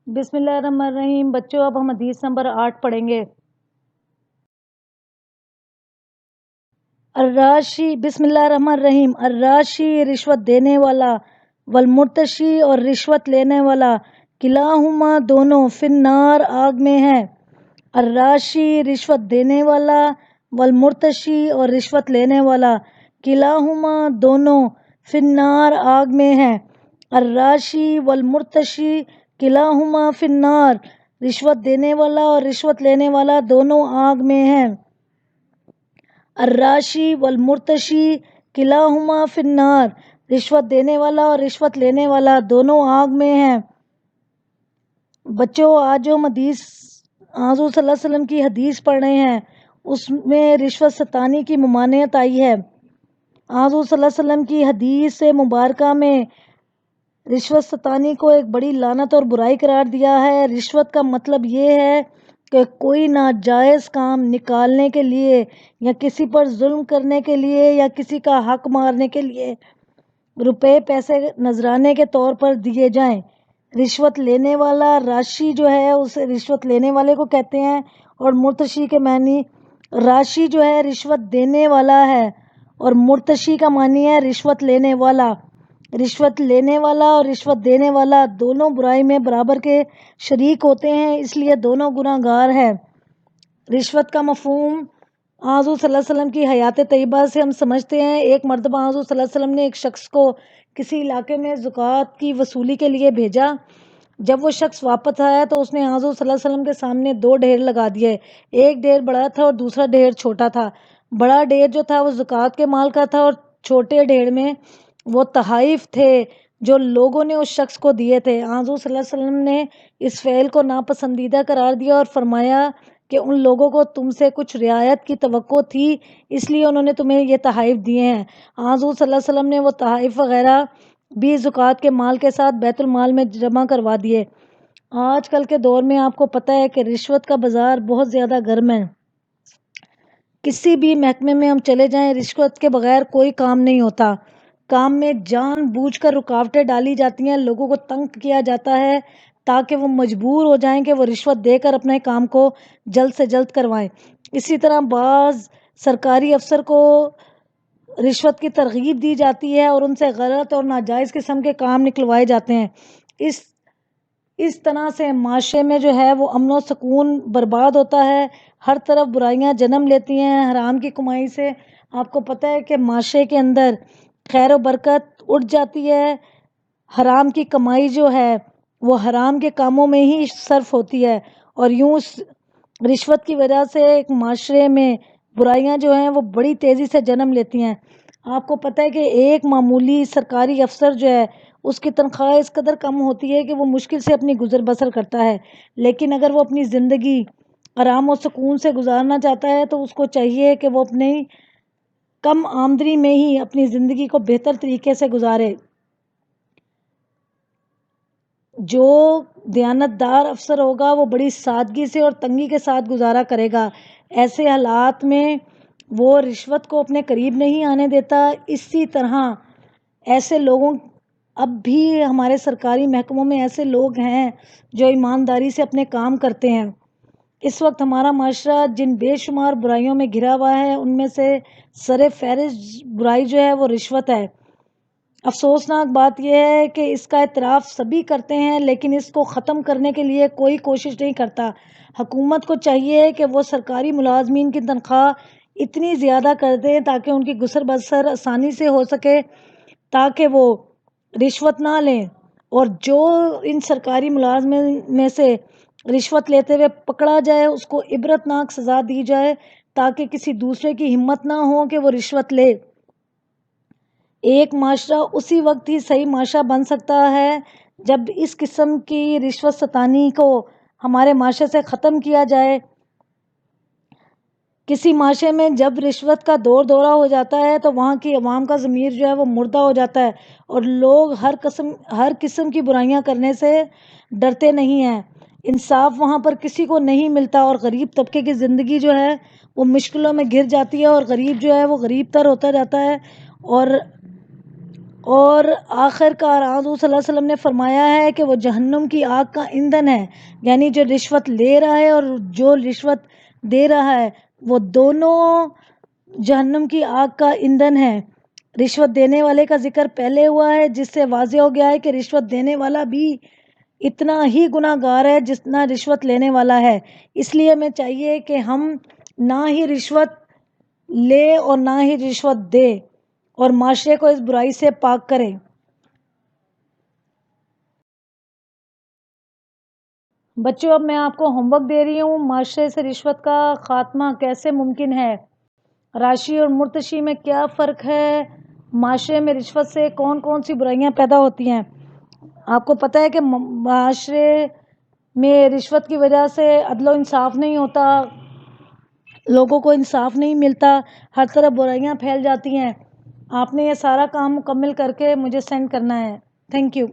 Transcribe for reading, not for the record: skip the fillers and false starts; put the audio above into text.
بسم اللہ الرحمن الرحیم۔ بچوں اب ہم حدیث نمبر 8 پڑھیں گے۔ الراشی، بسم اللہ الرحمن الرحیم۔ الراشی رشوت دینے والا، والمرتشی اور رشوت لینے والا، کلاہما دونوں، فی النار آگ میں ہے۔ الراشی رشوت دینے والا، والمرتشی اور رشوت لینے والا، کلاہما دونوں، فی النار آگ میں ہے۔ الراشی والمرتشی کلاہما فی النار، رشوت دینے والا اور رشوت لینے والا دونوں آگ میں ہیں۔ الراشی والمرتشی کلاہما فی النار، رشوت دینے والا اور رشوت لینے والا دونوں آگ میں ہیں۔ بچوں آج جو ہم حدیث حضور صلی اللہ علیہ وسلم کی حدیث پڑھ رہے ہیں اس میں رشوت ستانی کی ممانعت آئی ہے۔ حضور صلی اللہ علیہ وسلم کی حدیث مبارکہ میں رشوت ستانی کو ایک بڑی لعنت اور برائی قرار دیا ہے۔ رشوت کا مطلب یہ ہے کہ کوئی ناجائز کام نکالنے کے لیے یا کسی پر ظلم کرنے کے لیے یا کسی کا حق مارنے کے لیے روپے پیسے نذرانے کے طور پر دیے جائیں۔ رشوت لینے والا راشی جو ہے اسے رشوت لینے والے کو کہتے ہیں، اور مرتشی کے معنی راشی جو ہے رشوت دینے والا ہے اور مرتشی کا معنی ہے رشوت لینے والا۔ رشوت لینے والا اور رشوت دینے والا دونوں برائی میں برابر کے شریک ہوتے ہیں، اس لیے دونوں گناہ گار ہیں۔ رشوت کا مفہوم حضور صلی اللہ علیہ وسلم کی حیات طیبہ سے ہم سمجھتے ہیں۔ ایک مرتبہ حضور صلی اللہ علیہ وسلم نے ایک شخص کو کسی علاقے میں زکوٰۃ کی وصولی کے لیے بھیجا۔ جب وہ شخص واپس آیا تو اس نے حضور صلی اللہ علیہ وسلم کے سامنے 2 ڈھیر لگا دیے۔ ایک ڈھیر بڑا تھا اور دوسرا ڈھیر چھوٹا تھا۔ بڑا ڈھیر جو تھا وہ زکوٰۃ کے مال کا تھا، اور چھوٹے ڈھیر میں وہ تحائف تھے جو لوگوں نے اس شخص کو دیے تھے۔ حضور صلی اللہ علیہ وسلم نے اس فعل کو ناپسندیدہ قرار دیا اور فرمایا کہ ان لوگوں کو تم سے کچھ رعایت کی توقع تھی، اس لیے انہوں نے تمہیں یہ تحائف دیے ہیں۔ حضور صلی اللہ علیہ وسلم نے وہ تحائف وغیرہ بھی زکوٰۃ کے مال کے ساتھ بیت المال میں جمع کروا دیے۔ آج کل کے دور میں آپ کو پتہ ہے کہ رشوت کا بازار بہت زیادہ گرم ہے۔ کسی بھی محکمے میں ہم چلے جائیں، رشوت کے بغیر کوئی کام نہیں ہوتا۔ کام میں جان بوجھ کر رکاوٹیں ڈالی جاتی ہیں، لوگوں کو تنگ کیا جاتا ہے تاکہ وہ مجبور ہو جائیں کہ وہ رشوت دے کر اپنے کام کو جلد سے جلد کروائیں۔ اسی طرح بعض سرکاری افسر کو رشوت کی ترغیب دی جاتی ہے اور ان سے غلط اور ناجائز قسم کے کام نکلوائے جاتے ہیں۔ اس طرح سے معاشرے میں جو ہے وہ امن و سکون برباد ہوتا ہے، ہر طرف برائیاں جنم لیتی ہیں۔ حرام کی کمائی سے آپ کو پتہ ہے کہ معاشرے کے اندر خیر و برکت اٹھ جاتی ہے۔ حرام کی کمائی جو ہے وہ حرام کے کاموں میں ہی صرف ہوتی ہے، اور یوں رشوت کی وجہ سے ایک معاشرے میں برائیاں جو ہیں وہ بڑی تیزی سے جنم لیتی ہیں۔ آپ کو پتہ ہے کہ ایک معمولی سرکاری افسر جو ہے اس کی تنخواہ اس قدر کم ہوتی ہے کہ وہ مشکل سے اپنی گزر بسر کرتا ہے، لیکن اگر وہ اپنی زندگی آرام و سکون سے گزارنا چاہتا ہے تو اس کو چاہیے کہ وہ اپنی کم آمدنی میں ہی اپنی زندگی کو بہتر طریقے سے گزارے۔ جو دیانتدار افسر ہوگا وہ بڑی سادگی سے اور تنگی کے ساتھ گزارا کرے گا۔ ایسے حالات میں وہ رشوت کو اپنے قریب نہیں آنے دیتا۔ اسی طرح ایسے لوگوں اب بھی ہمارے سرکاری محکموں میں ایسے لوگ ہیں جو ایمانداری سے اپنے کام کرتے ہیں۔ اس وقت ہمارا معاشرہ جن بے شمار برائیوں میں گھرا ہوا ہے ان میں سے سر فہرست برائی جو ہے وہ رشوت ہے۔ افسوسناک بات یہ ہے کہ اس کا اعتراف سبھی کرتے ہیں، لیکن اس کو ختم کرنے کے لیے کوئی کوشش نہیں کرتا۔ حکومت کو چاہیے کہ وہ سرکاری ملازمین کی تنخواہ اتنی زیادہ کر دیں تاکہ ان کی گزر بسر آسانی سے ہو سکے، تاکہ وہ رشوت نہ لیں، اور جو ان سرکاری ملازمین میں سے رشوت لیتے ہوئے پکڑا جائے اس کو عبرتناک سزا دی جائے تاکہ کسی دوسرے کی ہمت نہ ہو کہ وہ رشوت لے۔ ایک معاشرہ اسی وقت ہی صحیح معاشرہ بن سکتا ہے جب اس قسم کی رشوت ستانی کو ہمارے معاشرے سے ختم کیا جائے۔ کسی معاشرے میں جب رشوت کا دور دورہ ہو جاتا ہے تو وہاں کی عوام کا ضمیر جو ہے وہ مردہ ہو جاتا ہے، اور لوگ ہر قسم کی برائیاں کرنے سے ڈرتے نہیں ہیں۔ انصاف وہاں پر کسی کو نہیں ملتا، اور غریب طبقے کی زندگی جو ہے وہ مشکلوں میں گر جاتی ہے، اور غریب جو ہے وہ غریب تر ہوتا جاتا ہے، اور آخر کار حضور صلی اللہ علیہ وسلم نے فرمایا ہے کہ وہ جہنم کی آگ کا ایندھن ہے، یعنی جو رشوت لے رہا ہے اور جو رشوت دے رہا ہے وہ دونوں جہنم کی آگ کا ایندھن ہے۔ رشوت دینے والے کا ذکر پہلے ہوا ہے، جس سے واضح ہو گیا ہے کہ رشوت دینے والا بھی اتنا ہی گناہ گار ہے جتنا رشوت لینے والا ہے۔ اس لیے ہمیں چاہیے کہ ہم نہ ہی رشوت لے اور نہ ہی رشوت دے اور معاشرے کو اس برائی سے پاک کریں۔ بچوں، اب میں آپ کو ہوم ورک دے رہی ہوں، معاشرے سے رشوت کا خاتمہ کیسے ممکن ہے، راشی اور مرتشی میں کیا فرق ہے، معاشرے میں رشوت سے کون کون سی برائیاں پیدا ہوتی ہیں۔ آپ کو پتہ ہے کہ معاشرے میں رشوت کی وجہ سے عدل و انصاف نہیں ہوتا، لوگوں کو انصاف نہیں ملتا، ہر طرف برائیاں پھیل جاتی ہیں۔ آپ نے یہ سارا کام مکمل کر کے مجھے سینڈ کرنا ہے۔ Thank you.